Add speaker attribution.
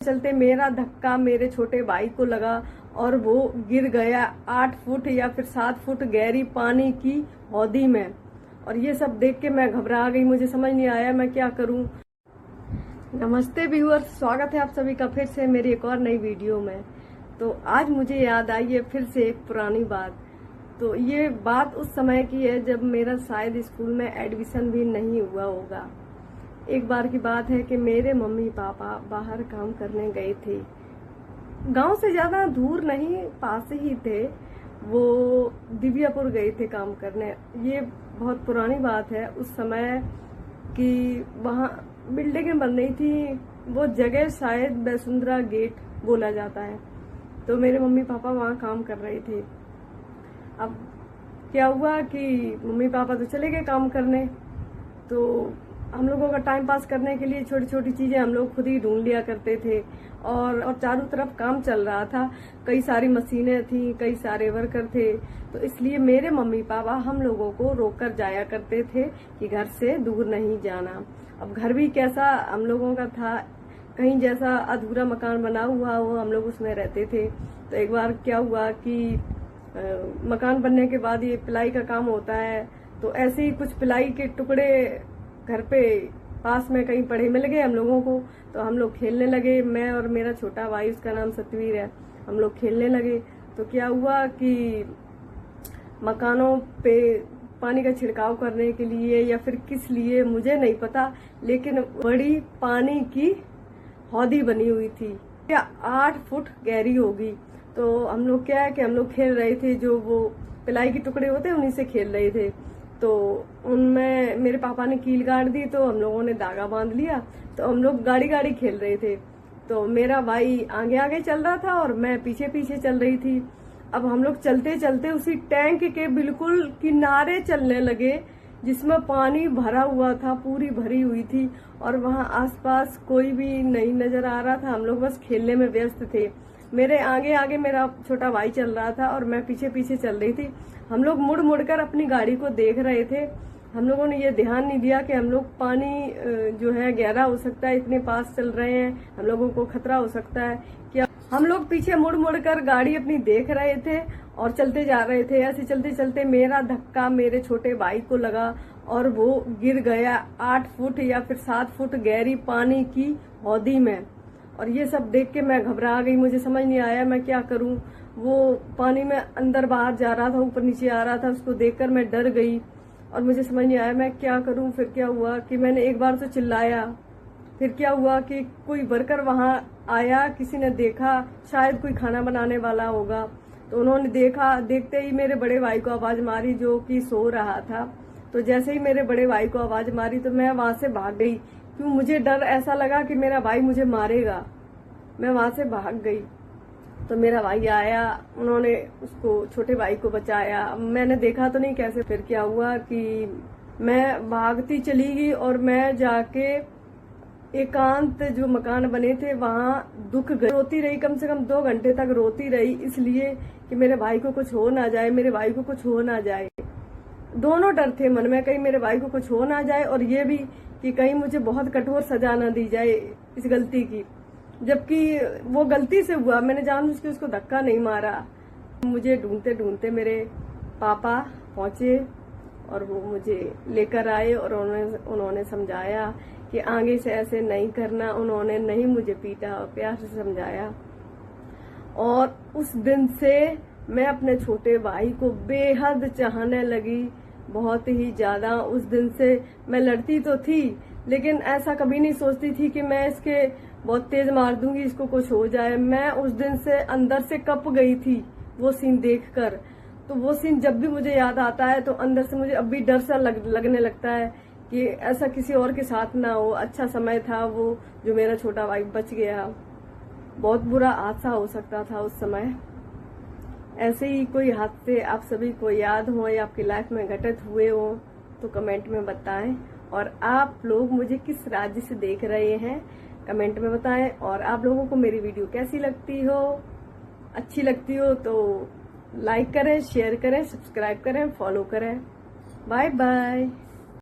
Speaker 1: चलते मेरा धक्का मेरे छोटे भाई को लगा और वो गिर गया 8 फुट या फिर 7 फुट गहरी पानी की हौदी में। और ये सब देख के मैं घबरा गई, मुझे समझ नहीं आया मैं क्या करूं। नमस्ते व्यूअर्स, स्वागत है आप सभी का फिर से मेरी एक और नई वीडियो में। तो आज मुझे याद आई है फिर से एक पुरानी बात। तो ये बात उस समय की है जब मेरा शायद स्कूल में एडमिशन भी नहीं हुआ होगा। एक बार की बात है कि मेरे मम्मी पापा बाहर काम करने गए थे, गांव से ज्यादा दूर नहीं, पास ही थे। वो दिव्यापुर गए थे काम करने। ये बहुत पुरानी बात है उस समय कि वहाँ बिल्डिंगें बन रही थी। वो जगह शायद वसुंधरा गेट बोला जाता है। तो मेरे मम्मी पापा वहाँ काम कर रहे थे। अब क्या हुआ कि मम्मी पापा तो चले गए काम करने, तो हम लोगों का टाइम पास करने के लिए छोटी छोटी चीजें हम लोग खुद ही ढूंढ लिया करते थे। और चारों तरफ काम चल रहा था, कई सारी मशीनें थी, कई सारे वर्कर थे। तो इसलिए मेरे मम्मी पापा हम लोगों को रोक कर जाया करते थे कि घर से दूर नहीं जाना। अब घर भी कैसा हम लोगों का था, कहीं जैसा अधूरा मकान बना हुआ हो, हम लोग उसमें रहते थे। तो एक बार क्या हुआ कि मकान बनने के बाद ये पिलाई का काम होता है, तो ऐसे ही कुछ पिलाई के टुकड़े घर पे पास में कहीं पड़े मिल गए हम लोगों को। तो हम लोग खेलने लगे, मैं और मेरा छोटा भाई, उसका नाम सतवीर है। हम लोग खेलने लगे तो क्या हुआ कि मकानों पे पानी का छिड़काव करने के लिए या फिर किस लिए मुझे नहीं पता, लेकिन बड़ी पानी की हौदी बनी हुई थी, क्या 8 फुट गहरी होगी। तो हम लोग क्या है कि हम लोग खेल रहे थे, जो वो पिलाई के टुकड़े होते हैं उन्हीं से खेल रहे थे। तो उनमें मेरे पापा ने कील गाड़ दी, तो हम लोगों ने धागा बांध लिया। तो हम लोग गाड़ी गाड़ी खेल रहे थे। तो मेरा भाई आगे आगे चल रहा था और मैं पीछे पीछे चल रही थी। अब हम लोग चलते चलते उसी टैंक के बिल्कुल किनारे चलने लगे जिसमें पानी भरा हुआ था, पूरी भरी हुई थी। और वहाँ आसपास कोई भी नहीं नजर आ रहा था, हम लोग बस खेलने में व्यस्त थे। मेरे आगे आगे मेरा छोटा भाई चल रहा था और मैं पीछे पीछे चल रही थी। हम लोग मुड़ मुड़ कर अपनी गाड़ी को देख रहे थे। हम लोगों ने ये ध्यान नहीं दिया कि हम लोग पानी जो है गहरा हो सकता है, इतने पास चल रहे हैं, हम लोगों को खतरा हो सकता है क्या। हम लोग पीछे मुड़ मुड़ कर गाड़ी अपनी देख रहे थे और चलते जा रहे थे। ऐसे चलते चलते मेरा धक्का मेरे छोटे भाई को लगा और वो गिर गया 8 फुट या फिर 7 फुट गहरी पानी की हौदी में। और ये सब देख के मैं घबरा गई, मुझे समझ नहीं आया मैं क्या करूं। वो पानी में अंदर बाहर जा रहा था, ऊपर नीचे आ रहा था, उसको देखकर मैं डर गई और मुझे समझ नहीं आया मैं क्या करूं। फिर क्या हुआ कि मैंने एक बार तो चिल्लाया। फिर क्या हुआ कि कोई वर्कर वहां आया, किसी ने देखा, शायद कोई खाना बनाने वाला होगा। तो उन्होंने देखा, देखते ही मेरे बड़े भाई को आवाज मारी जो कि सो रहा था। तो जैसे ही मेरे बड़े भाई को आवाज मारी तो मैं वहां से भाग गई, क्यों मुझे डर ऐसा लगा कि मेरा भाई मुझे मारेगा। मैं वहां से भाग गई। तो मेरा भाई आया, उन्होंने उसको, छोटे भाई को बचाया। मैंने देखा तो नहीं कैसे। फिर क्या हुआ कि मैं भागती चली गई और मैं जाके एकांत जो मकान बने थे वहां दुख गई, रोती रही, कम से कम 2 घंटे तक रोती रही, इसलिए कि मेरे भाई को कुछ हो ना जाए, मेरे भाई को कुछ हो ना जाए। दोनों डर थे मन में, कहीं मेरे भाई को कुछ हो ना जाए और ये भी कि कहीं मुझे बहुत कठोर सजा ना दी जाए इस गलती की, जबकि वो गलती से हुआ, मैंने जानबूझ के उसको धक्का नहीं मारा। मुझे ढूंढते ढूंढते मेरे पापा पहुंचे और वो मुझे लेकर आए और उन्होंने समझाया कि आगे से ऐसे नहीं करना। उन्होंने नहीं मुझे पीटा, प्यार से समझाया। और उस दिन से मैं अपने छोटे भाई को बेहद चाहने लगी, बहुत ही ज्यादा। उस दिन से मैं लड़ती तो थी, लेकिन ऐसा कभी नहीं सोचती थी कि मैं इसके बहुत तेज मार दूंगी, इसको कुछ हो जाए। मैं उस दिन से अंदर से कप गई थी वो सीन देखकर। तो वो सीन जब भी मुझे याद आता है तो अंदर से मुझे अब भी डर सा लगने लगता है कि ऐसा किसी और के साथ ना हो। अच्छा समय था वो जो मेरा छोटा भाई बच गया, बहुत बुरा हादसा हो सकता था उस समय। ऐसे ही कोई हादसे आप सभी को याद हो या आपकी लाइफ में घटित हुए हो तो कमेंट में बताएं। और आप लोग मुझे किस राज्य से देख रहे हैं कमेंट में बताएं। और आप लोगों को मेरी वीडियो कैसी लगती हो, अच्छी लगती हो तो लाइक करें, शेयर करें, सब्सक्राइब करें, फॉलो करें। Bye bye.